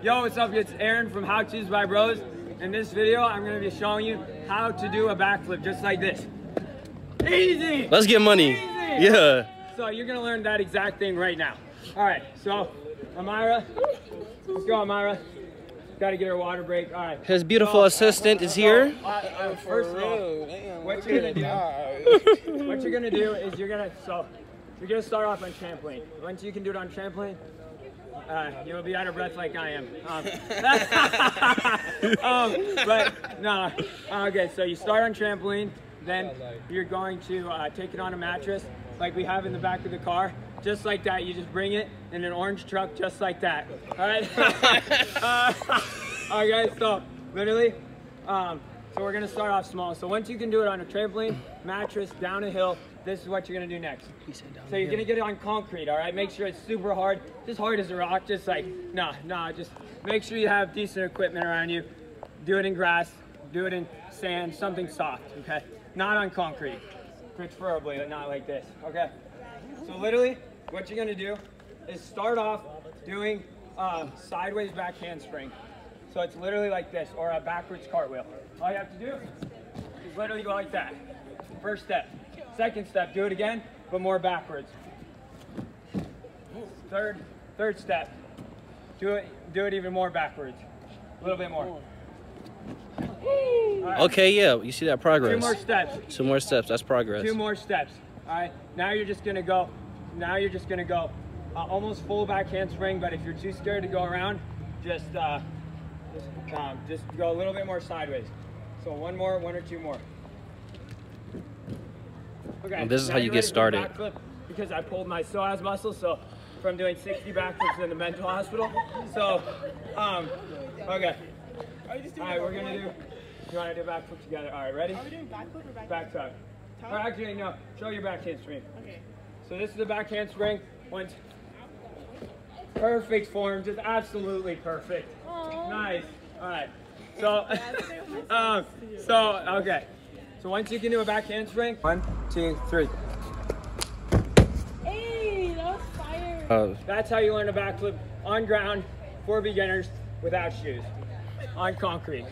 Yo, what's up? It's Aaron from How To's by Bros. In this video, I'm going to be showing you how to do a backflip just like this. Easy! Let's get money. Easy. Yeah. So you're going to learn that exact thing right now. All right, so Amira, let's go, Amira. Got to get her water break. All right. His beautiful assistant is here. First of all, what you're gonna do is you're gonna start off on trampoline. Once you can do it on trampoline, you'll be out of breath like I am. But no. Okay, so you start on trampoline, then you're going to take it on a mattress like we have in the back of the car. Just like that, you just bring it in an orange truck, just like that. All right. Okay, so literally, so we're gonna start off small. So once you can do it on a trampoline, mattress, down a hill, this is what you're gonna do next. So you're gonna get it on concrete, all right? Make sure it's super hard, just hard as a rock, just like, just make sure you have decent equipment around you. Do it in grass, do it in sand, something soft, okay? Not on concrete, preferably, but not like this, okay? So literally, what you're gonna do is start off doing sideways back handspring. So it's literally like this, or a backwards cartwheel. All you have to do is literally go like that. First step. Second step, do it again, but more backwards. Third step, do it even more backwards. A little bit more. Right. Okay, yeah, you see that progress. 2 more steps. 2 more steps, that's progress. 2 more steps. All right, now you're just gonna go almost full back handspring, but if you're too scared to go around, just go a little bit more sideways. So 1 or 2 more. Okay. And this is how you get started. Because I pulled my psoas muscle, so from doing 60 backflips in the mental hospital. So, okay. All right, we're gonna do. You want to do backflip together? All right, ready? Are we doing backflip or back tuck? Or actually, no. Show your back handspring. Okay. So this is the back handspring. Once. Perfect form, just absolutely perfect. Aww. Nice. All right. So, okay. So once you can do a back handspring, 1, 2, 3. Hey, that was fire. That's how you learn a backflip on ground for beginners without shoes, on concrete.